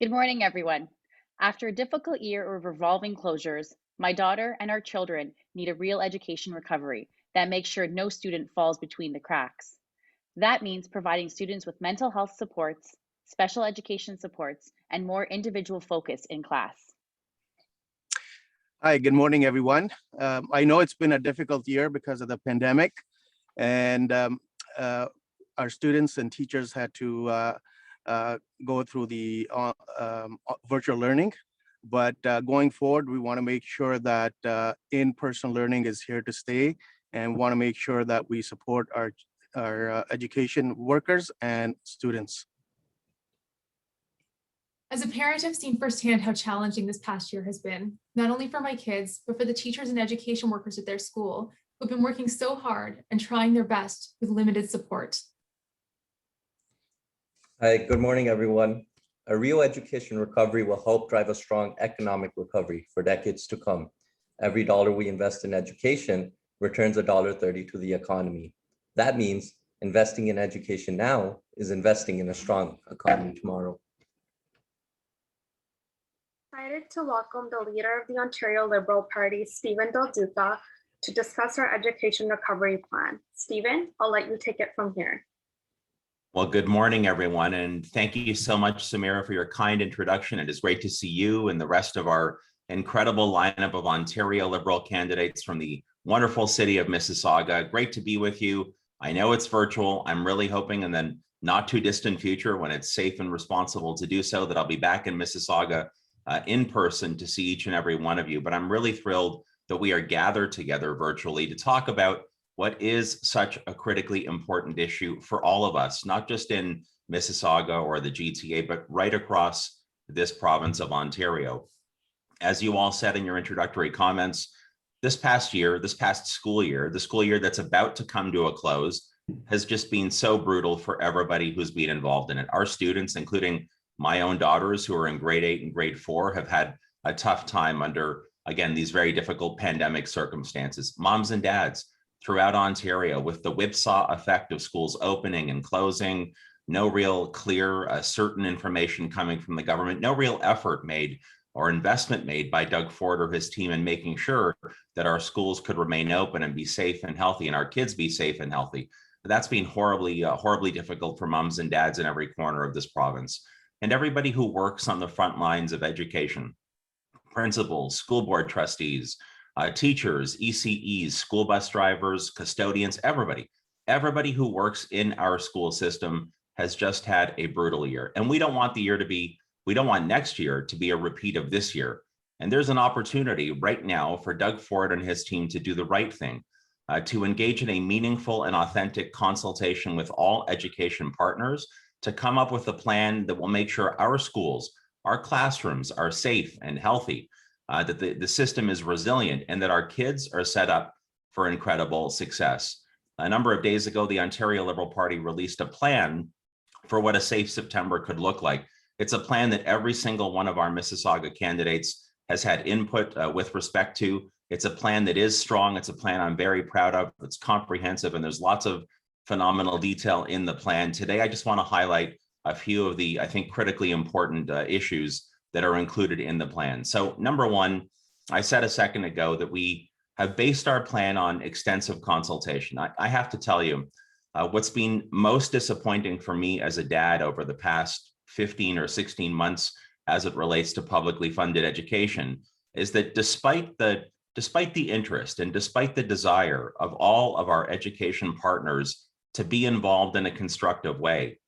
Good morning, everyone. After a difficult year of revolving closures, my daughter and our children need a real education recovery that makes sure no student falls between the cracks. That means providing students with mental health supports, special education supports, and more individual focus in class. Hi, good morning, everyone. I know it's been a difficult year because of the pandemic, and our students and teachers had to go through the virtual learning. But going forward, we want to make sure that in-person learning is here to stay, and want to make sure that we support our education workers and students. As a parent, I've seen firsthand how challenging this past year has been, not only for my kids, but for the teachers and education workers at their school who've been working so hard and trying their best with limited support. Hi, good morning, everyone. A real education recovery will help drive a strong economic recovery for decades to come. Every dollar we invest in education returns $1.30 to the economy. That means investing in education now is investing in a strong economy tomorrow. Excited to welcome the leader of the Ontario Liberal Party, Stephen Del Duca, to discuss our education recovery plan. Stephen, I'll let you take it from here. Well, good morning, everyone, and thank you so much, Samira, for your kind introduction. It is great to see you and the rest of our incredible lineup of Ontario Liberal candidates from the wonderful city of Mississauga. Great to be with you. I know it's virtual. I'm really hoping in the not too distant future, when it's safe and responsible to do so, that I'll be back in Mississauga in person to see each and every one of you. But I'm really thrilled that we are gathered together virtually to talk about what is such a critically important issue for all of us, not just in Mississauga or the GTA, but right across this province of Ontario. As you all said in your introductory comments, this past school year, the school year that's about to come to a close, has just been so brutal for everybody who's been involved in it. Our students, including my own daughters who are in grade 8 and grade 4, have had a tough time under, again, these very difficult pandemic circumstances. Moms and dads throughout Ontario, with the whipsaw effect of schools opening and closing, no real clear, certain information coming from the government, no real effort made or investment made by Doug Ford or his team in making sure that our schools could remain open and be safe and healthy, and our kids be safe and healthy. But that's been horribly difficult for moms and dads in every corner of this province. And everybody who works on the front lines of education, principals, school board trustees, teachers, ECEs, school bus drivers, custodians, everybody who works in our school system has just had a brutal year. And we don't want next year to be a repeat of this year. And there's an opportunity right now for Doug Ford and his team to do the right thing, to engage in a meaningful and authentic consultation with all education partners to come up with a plan that will make sure our schools, our classrooms are safe and healthy, that the system is resilient, and that our kids are set up for incredible success. A number of days ago, the Ontario Liberal Party released a plan for what a safe September could look like. It's a plan that every single one of our Mississauga candidates has had input with respect to. It's a plan that is strong. It's a plan I'm very proud of. It's comprehensive, and there's lots of phenomenal detail in the plan. Today, I just want to highlight a few of the, I think, critically important issues that are included in the plan. So number one, I said a second ago that we have based our plan on extensive consultation. I have to tell you, what's been most disappointing for me as a dad over the past 15 or 16 months as it relates to publicly funded education is that despite the interest and despite the desire of all of our education partners to be involved in a constructive way,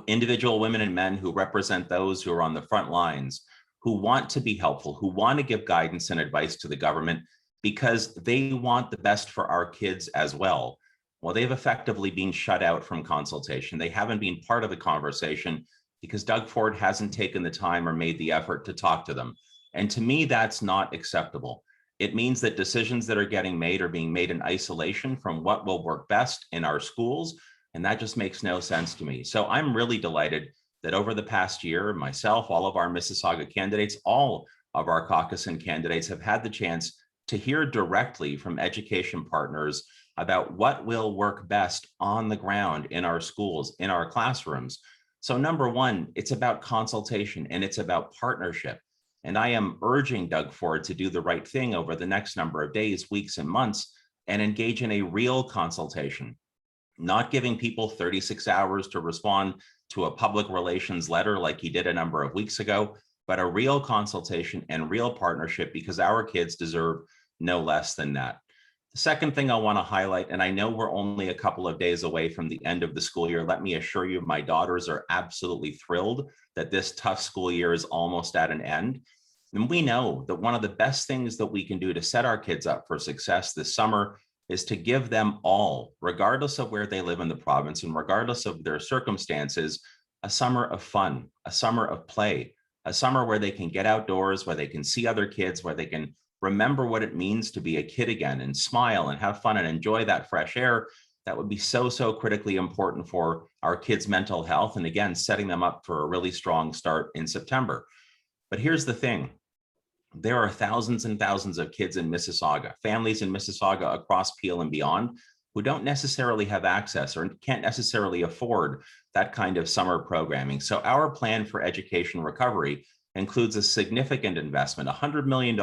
individual women and men who represent those who are on the front lines, who want to be helpful, who want to give guidance and advice to the government because they want the best for our kids as well. Well, they've effectively been shut out from consultation. They haven't been part of the conversation because Doug Ford hasn't taken the time or made the effort to talk to them. And to me, that's not acceptable. It means that decisions that are getting made are being made in isolation from what will work best in our schools. And that just makes no sense to me. So I'm really delighted that over the past year, myself, all of our Mississauga candidates, all of our caucusing candidates have had the chance to hear directly from education partners about what will work best on the ground in our schools, in our classrooms. So number one, it's about consultation and it's about partnership. And I am urging Doug Ford to do the right thing over the next number of days, weeks, and months and engage in a real consultation, not giving people 36 hours to respond to a public relations letter like he did a number of weeks ago, but a real consultation and real partnership, because our kids deserve no less than that. The second thing I want to highlight, and I know we're only a couple of days away from the end of the school year, let me assure you, my daughters are absolutely thrilled that this tough school year is almost at an end. And we know that one of the best things that we can do to set our kids up for success this summer is to give them all, regardless of where they live in the province and regardless of their circumstances, a summer of fun, a summer of play, a summer where they can get outdoors, where they can see other kids, where they can remember what it means to be a kid again and smile and have fun and enjoy that fresh air. That would be so, so critically important for our kids' mental health. And again, setting them up for a really strong start in September. But here's the thing. There are thousands and thousands of kids in Mississauga, families in Mississauga across Peel and beyond, who don't necessarily have access or can't necessarily afford that kind of summer programming. So our plan for education recovery includes a significant investment, $100 million,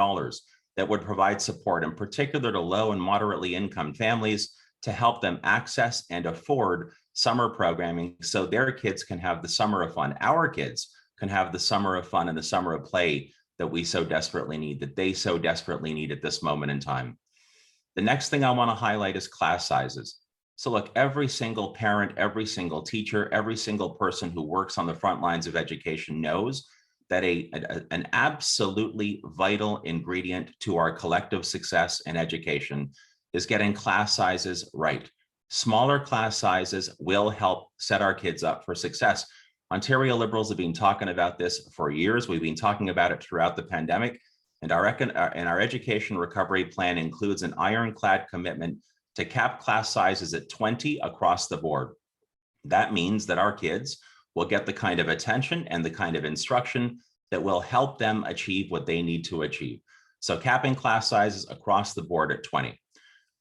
that would provide support in particular to low and moderately income families to help them access and afford summer programming so their kids can have the summer of fun. Our kids can have the summer of fun and the summer of play that we so desperately need, that they so desperately need at this moment in time. The next thing I want to highlight is class sizes. So look, every single parent, every single teacher, every single person who works on the front lines of education knows that an absolutely vital ingredient to our collective success in education is getting class sizes right. Smaller class sizes will help set our kids up for success. Ontario Liberals have been talking about this for years. We've been talking about it throughout the pandemic, and our education recovery plan includes an ironclad commitment to cap class sizes at 20 across the board. That means that our kids will get the kind of attention and the kind of instruction that will help them achieve what they need to achieve. So capping class sizes across the board at 20.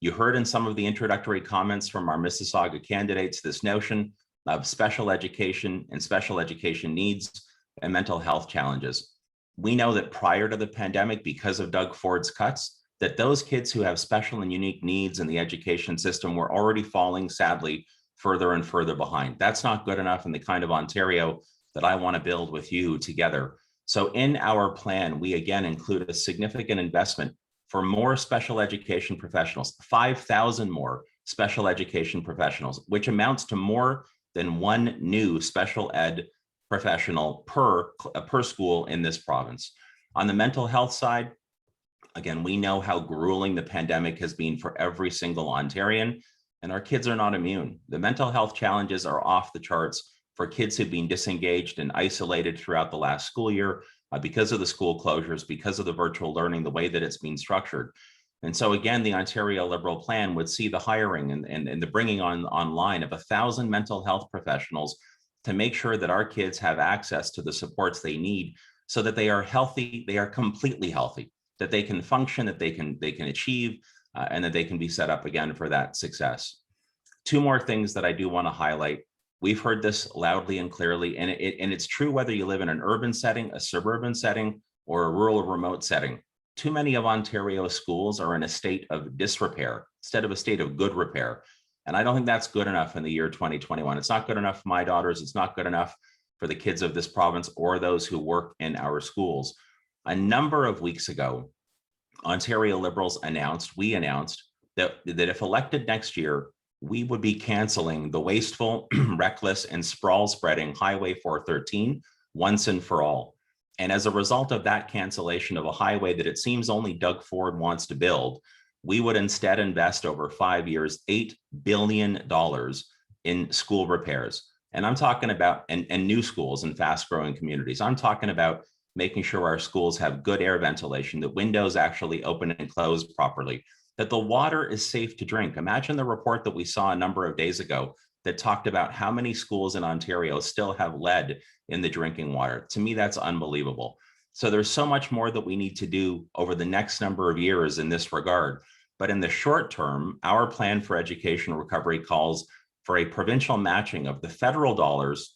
You heard in some of the introductory comments from our Mississauga candidates this notion of special education and special education needs and mental health challenges. We know that prior to the pandemic, because of Doug Ford's cuts, that those kids who have special and unique needs in the education system were already falling, sadly, further and further behind. That's not good enough in the kind of Ontario that I want to build with you together. So in our plan, we again include a significant investment for more special education professionals, 5,000 more special education professionals, which amounts to more than one new special ed professional per school in this province. On the mental health side, again, we know how grueling the pandemic has been for every single Ontarian, and our kids are not immune. The mental health challenges are off the charts for kids who've been disengaged and isolated throughout the last school year because of the school closures, because of the virtual learning, the way that it's been structured. And so again, the Ontario Liberal plan would see the hiring and the bringing online of 1,000 mental health professionals to make sure that our kids have access to the supports they need so that they are healthy, they are completely healthy, that they can function, that they can achieve, and that they can be set up again for that success. Two more things that I do want to highlight. We've heard this loudly and clearly, and it's true whether you live in an urban setting, a suburban setting, or a rural remote setting. Too many of Ontario's schools are in a state of disrepair instead of a state of good repair. And I don't think that's good enough in the year 2021. It's not good enough for my daughters. It's not good enough for the kids of this province or those who work in our schools. A number of weeks ago, Ontario Liberals we announced that if elected next year, we would be canceling the wasteful, reckless, and sprawl-spreading Highway 413 once and for all. And as a result of that cancellation of a highway that it seems only Doug Ford wants to build, we would instead invest over 5 years, $8 billion in school repairs. And I'm talking about, and new schools in fast-growing communities. I'm talking about making sure our schools have good air ventilation, that windows actually open and close properly, that the water is safe to drink. Imagine the report that we saw a number of days ago that talked about how many schools in Ontario still have lead in the drinking water. To me, that's unbelievable. So there's so much more that we need to do over the next number of years in this regard. But in the short term, our plan for education recovery calls for a provincial matching of the federal dollars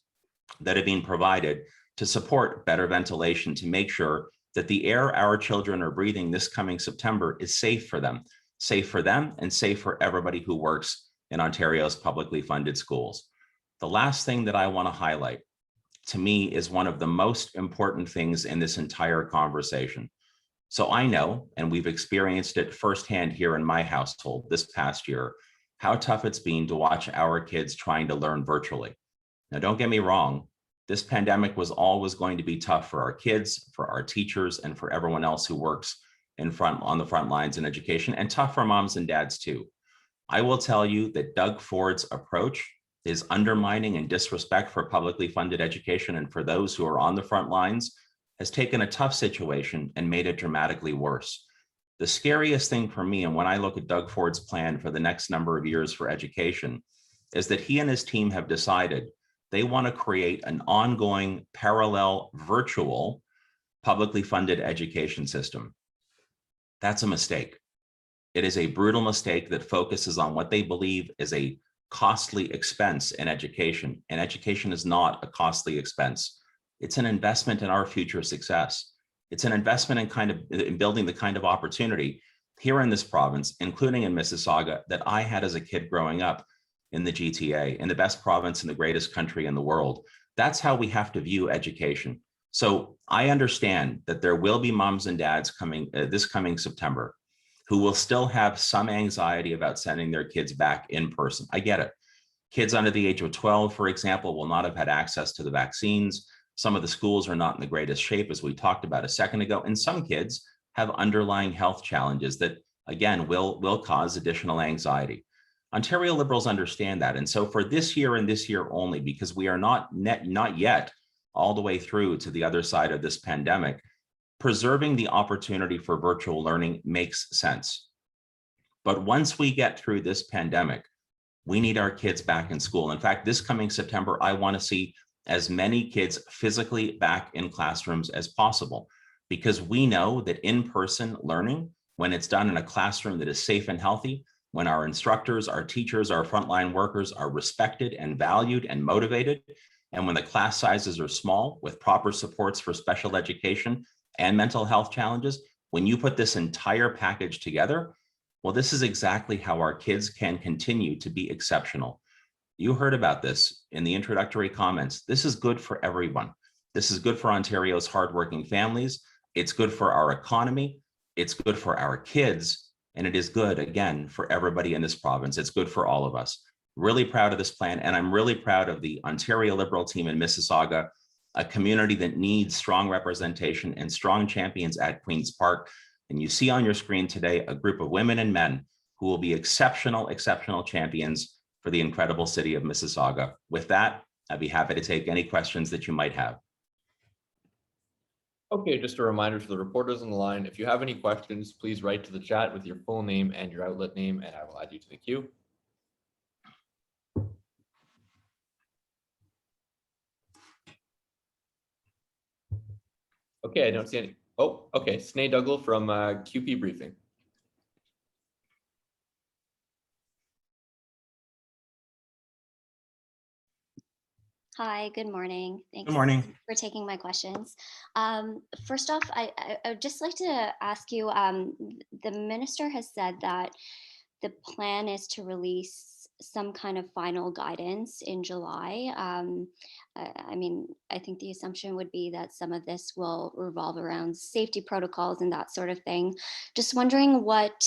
that have been provided to support better ventilation, to make sure that the air our children are breathing this coming September is safe for them and safe for everybody who works in Ontario's publicly funded schools. The last thing that I want to highlight, to me, is one of the most important things in this entire conversation. So I know, and we've experienced it firsthand here in my household this past year, how tough it's been to watch our kids trying to learn virtually. Now, don't get me wrong, this pandemic was always going to be tough for our kids, for our teachers, and for everyone else who works on the front lines in education, and tough for moms and dads too. I will tell you that Doug Ford's approach is undermining and disrespect for publicly funded education and for those who are on the front lines, has taken a tough situation and made it dramatically worse. The scariest thing for me, and when I look at Doug Ford's plan for the next number of years for education, is that he and his team have decided they want to create an ongoing parallel virtual publicly funded education system. That's a mistake. It is a brutal mistake that focuses on what they believe is a costly expense in education. And education is not a costly expense. It's an investment in our future success. It's an investment in building the kind of opportunity here in this province, including in Mississauga, that I had as a kid growing up in the GTA, in the best province in the greatest country in the world. That's how we have to view education. So I understand that there will be moms and dads coming this coming September who will still have some anxiety about sending their kids back in person. I get it. Kids under the age of 12, for example, will not have had access to the vaccines. Some of the schools are not in the greatest shape, as we talked about a second ago. And some kids have underlying health challenges that, again, will cause additional anxiety. Ontario Liberals understand that. And so for this year and this year only, because we are not yet all the way through to the other side of this pandemic, preserving the opportunity for virtual learning makes sense. But once we get through this pandemic, we need our kids back in school. In fact, this coming September, I want to see as many kids physically back in classrooms as possible, because we know that in-person learning, when it's done in a classroom that is safe and healthy, when our instructors, our teachers, our frontline workers are respected and valued and motivated, and when the class sizes are small with proper supports for special education and mental health challenges, when you put this entire package together, well, this is exactly how our kids can continue to be exceptional. You heard about this in the introductory comments. This is good for everyone. This is good for Ontario's hardworking families. It's good for our economy. It's good for our kids. And it is good, again, for everybody in this province. It's good for all of us. Really proud of this plan. And I'm really proud of the Ontario Liberal team in Mississauga, a community that needs strong representation and strong champions at Queen's Park. And you see on your screen today a group of women and men who will be exceptional champions for the incredible city of Mississauga. With that, I'd be happy to take any questions that you might have. Okay, just a reminder to the reporters on the line, if you have any questions, please write to the chat with your full name and your outlet name, and I will add you to the queue. Okay, I don't see any. Oh, okay, Sinead Dougal from QP Briefing. Hi, good morning. Thanks Good morning. for taking my questions. First off, I would just like to ask you, the minister has said that the plan is to release some kind of final guidance in July. I mean, I think the assumption would be that some of this will revolve around safety protocols and that sort of thing. Just wondering what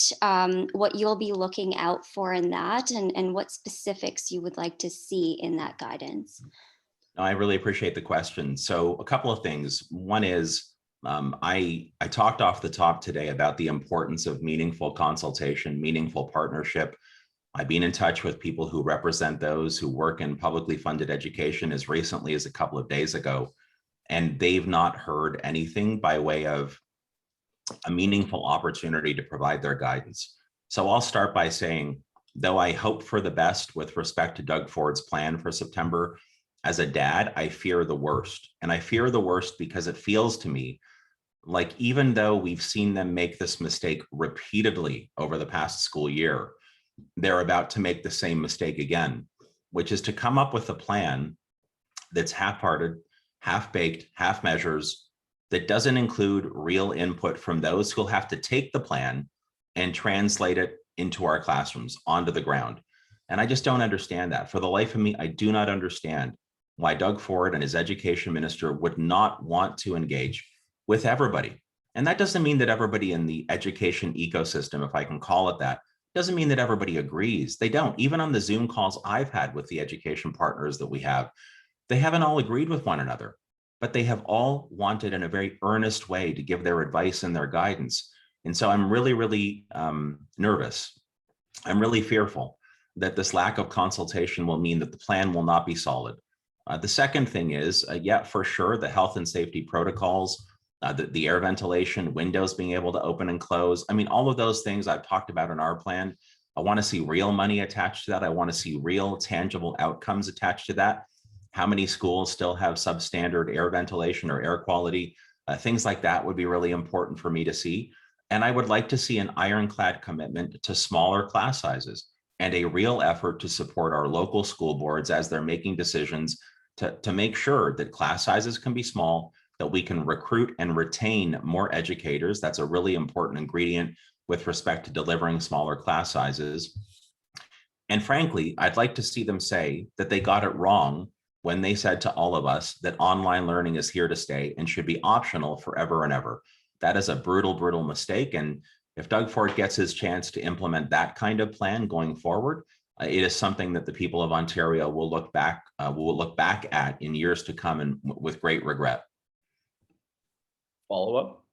you'll be looking out for in that, and what specifics you would like to see in that guidance. I really appreciate the question. So a couple of things. One is, I talked off the top today about the importance of meaningful consultation, meaningful partnership. I've been in touch with people who represent those who work in publicly funded education as recently as a couple of days ago, and they've not heard anything by way of a meaningful opportunity to provide their guidance. So I'll start by saying, though I hope for the best with respect to Doug Ford's plan for September, as a dad, I fear the worst. And I fear the worst because it feels to me like even though we've seen them make this mistake repeatedly over the past school year, they're about to make the same mistake again, which is to come up with a plan that's half-hearted, half-baked, half measures, that doesn't include real input from those who'll have to take the plan and translate it into our classrooms onto the ground. And I just don't understand that. For the life of me, I do not understand why Doug Ford and his education minister would not want to engage with everybody. And that doesn't mean that everybody in the education ecosystem, if I can call it that, doesn't mean that everybody agrees. They don't. Even on the Zoom calls I've had with the education partners that we have, they haven't all agreed with one another, but they have all wanted in a very earnest way to give their advice and their guidance. And so I'm really, really nervous. I'm really fearful that this lack of consultation will mean that the plan will not be solid. The second thing is, yeah, for sure, the health and safety protocols, the air ventilation, windows being able to open and close. I mean, all of those things I've talked about in our plan. I want to see real money attached to that. I want to see real tangible outcomes attached to that. How many schools still have substandard air ventilation or air quality? Things like that would be really important for me to see. And I would like to see an ironclad commitment to smaller class sizes and a real effort to support our local school boards as they're making decisions to make sure that class sizes can be small, that we can recruit and retain more educators. That's a really important ingredient with respect to delivering smaller class sizes. And frankly, I'd like to see them say that they got it wrong when they said to all of us that online learning is here to stay and should be optional forever and ever. That is a brutal, brutal mistake. And if Doug Ford gets his chance to implement that kind of plan going forward, it is something that the people of Ontario will look back at in years to come and with great regret. Follow up.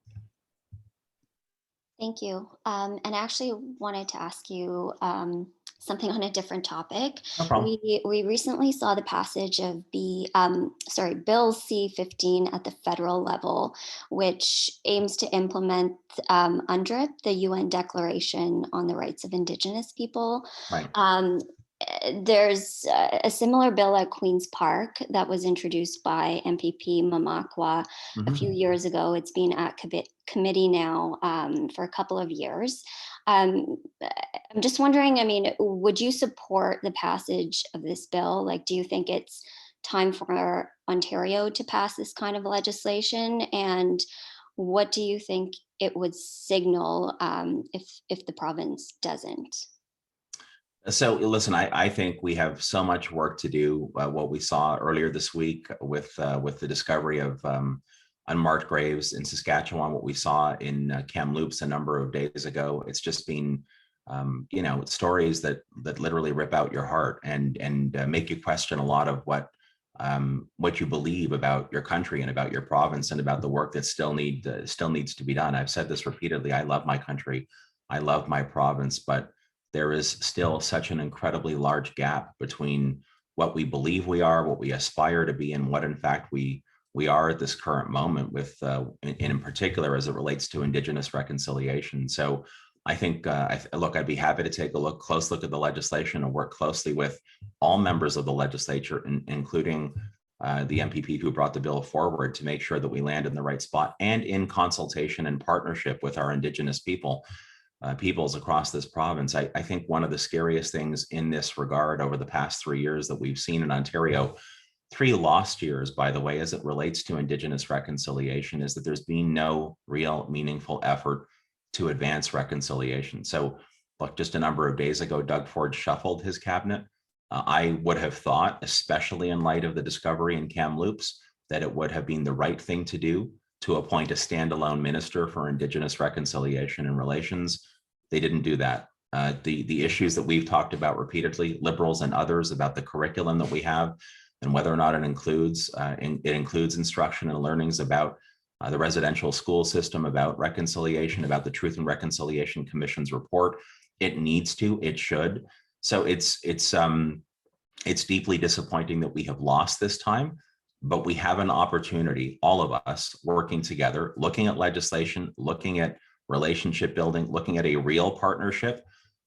Thank you. And I actually wanted to ask you something on a different topic. No problem. We recently saw the passage of Bill C-15 at the federal level, which aims to implement UNDRIP, the UN Declaration on the Rights of Indigenous People. Right. There's a similar bill at Queen's Park that was introduced by MPP Mamakwa a few years ago. It's been at committee now for a couple of years. I'm just wondering, I mean, would you support the passage of this bill? Like, do you think it's time for Ontario to pass this kind of legislation? And what do you think it would signal if the province doesn't? So listen, I think we have so much work to do. What we saw earlier this week with the discovery of unmarked graves in Saskatchewan, what we saw in Kamloops a number of days ago, it's just been stories that literally rip out your heart and make you question a lot of what you believe about your country and about your province and about the work that still needs to be done. I've said this repeatedly. I love my country. I love my province, but there is still such an incredibly large gap between what we believe we are, what we aspire to be, and what in fact we are at this current moment with, in particular, as it relates to Indigenous reconciliation. So I think, I'd be happy to take a close look at the legislation and work closely with all members of the legislature, including the MPP who brought the bill forward, to make sure that we land in the right spot and in consultation and partnership with our Indigenous peoples across this province. I think one of the scariest things in this regard over the past 3 years that we've seen in Ontario, 3 lost years, by the way, as it relates to Indigenous reconciliation, is that there's been no real meaningful effort to advance reconciliation. So look, just a number of days ago, Doug Ford shuffled his cabinet. I would have thought, especially in light of the discovery in Kamloops, that it would have been the right thing to do to appoint a standalone minister for Indigenous reconciliation and relations. They didn't do that. The issues that we've talked about repeatedly, Liberals and others, about the curriculum that we have and whether or not it includes instruction and learnings about the residential school system, about reconciliation, about the Truth and Reconciliation Commission's report. It needs to, it should. So it's deeply disappointing that we have lost this time. But we have an opportunity, all of us working together, looking at legislation, looking at relationship building, looking at a real partnership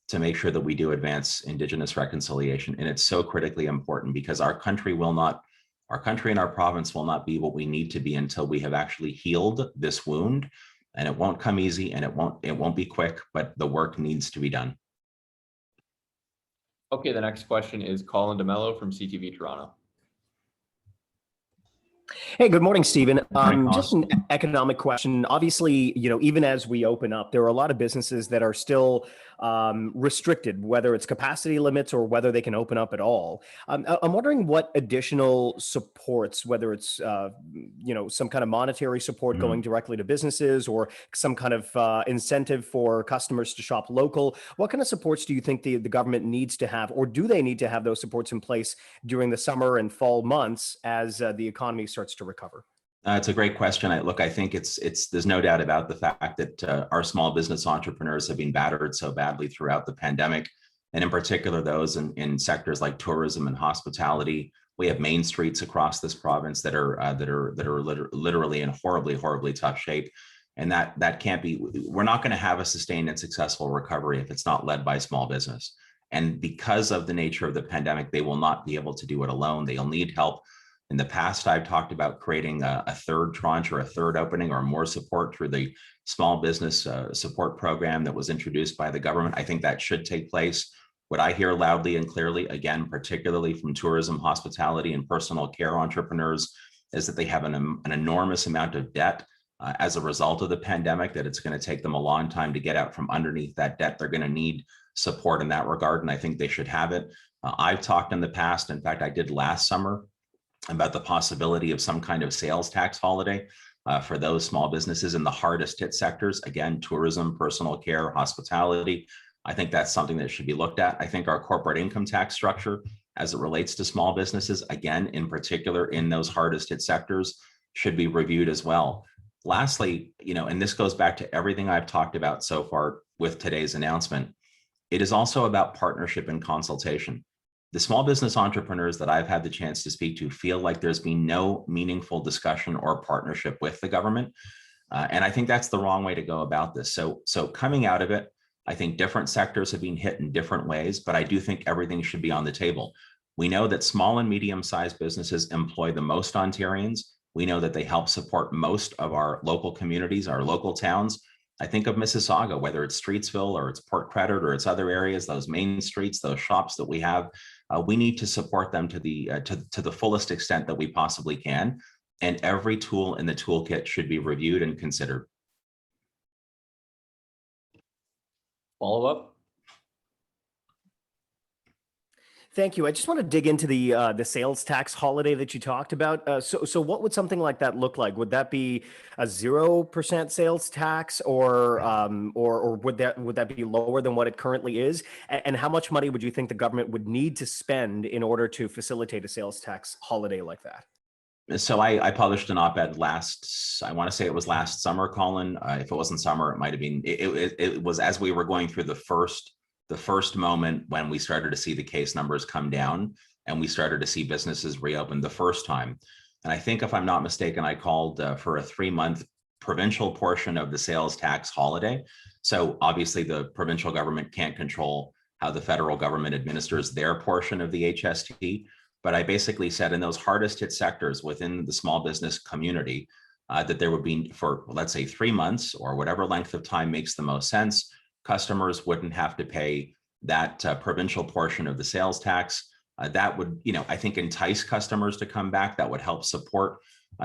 to make sure that we do advance Indigenous reconciliation. And it's so critically important because our country and our province will not be what we need to be until we have actually healed this wound. And it won't come easy and it won't be quick, but the work needs to be done. Okay, the next question is Colin DeMello from CTV Toronto. Hey, good morning, Stephen. Morning, Just Colin. an economic question. Obviously, even as we open up, there are a lot of businesses that are still restricted, whether it's capacity limits or whether they can open up at all. I'm wondering what additional supports, whether it's some kind of monetary support Mhm. going directly to businesses or some kind of incentive for customers to shop local. What kind of supports do you think the government needs to have, or do they need to have those supports in place during the summer and fall months as the economy starts to recover? It's a great question. I think there's no doubt about the fact that our small business entrepreneurs have been battered so badly throughout the pandemic, and in particular those in sectors like tourism and hospitality. We have main streets across this province that are literally in horribly tough shape, and that can't be. We're not going to have a sustained and successful recovery if it's not led by small business. And because of the nature of the pandemic, they will not be able to do it alone. They'll need help. In the past, I've talked about creating a third tranche or a third opening or more support through the small business support program that was introduced by the government. I think that should take place. What I hear loudly and clearly, again, particularly from tourism, hospitality, and personal care entrepreneurs, is that they have an enormous amount of debt as a result of the pandemic, that it's going to take them a long time to get out from underneath that debt. They're going to need support in that regard, and I think they should have it. I've talked in the past, in fact, I did last summer, about the possibility of some kind of sales tax holiday for those small businesses in the hardest hit sectors. Again, tourism, personal care, hospitality. I think that's something that should be looked at. I think our corporate income tax structure as it relates to small businesses, again, in particular in those hardest hit sectors, should be reviewed as well. Lastly, and this goes back to everything I've talked about so far with today's announcement, it is also about partnership and consultation. The small business entrepreneurs that I've had the chance to speak to feel like there's been no meaningful discussion or partnership with the government. And I think that's the wrong way to go about this. So coming out of it, I think different sectors have been hit in different ways, but I do think everything should be on the table. We know that small and medium-sized businesses employ the most Ontarians. We know that they help support most of our local communities, our local towns. I think of Mississauga, whether it's Streetsville or it's Port Credit or it's other areas, those main streets, those shops that we have. We need to support them to the fullest extent that we possibly can. And every tool in the toolkit should be reviewed and considered. Follow up? Thank you. I just want to dig into the sales tax holiday that you talked about. So what would something like that look like? Would that be a 0% sales tax, or would that be lower than what it currently is? And how much money would you think the government would need to spend in order to facilitate a sales tax holiday like that? So I published an op-ed I want to say it was last summer, Colin. If it wasn't summer, it might have been. It was as we were going through the first moment when we started to see the case numbers come down and we started to see businesses reopen the first time. And I think, if I'm not mistaken, I called for a 3-month provincial portion of the sales tax holiday. So obviously the provincial government can't control how the federal government administers their portion of the HST. But I basically said in those hardest hit sectors within the small business community, that there would be, for let's say 3 months or whatever length of time makes the most sense, customers wouldn't have to pay that provincial portion of the sales tax. That would, I think, entice customers to come back. That would help support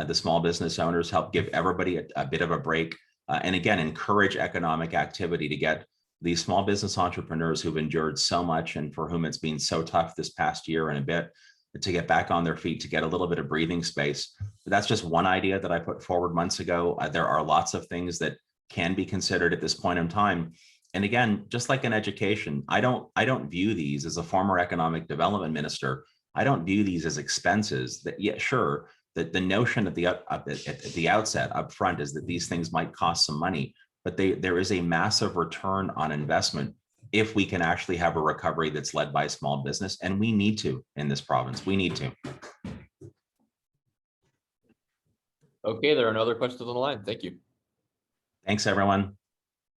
the small business owners, help give everybody a bit of a break, and again, encourage economic activity to get these small business entrepreneurs who've endured so much and for whom it's been so tough this past year and a bit, to get back on their feet, to get a little bit of breathing space. But that's just one idea that I put forward months ago. There are lots of things that can be considered at this point in time. And again, just like in education, I don't view these, as a former economic development minister, I don't view these as expenses. That, yeah, sure, that the notion at the outset up front is that these things might cost some money, but there is a massive return on investment if we can actually have a recovery that's led by small business. And we need to in this province. We need to. Okay, there are no other questions on the line. Thank you. Thanks, everyone.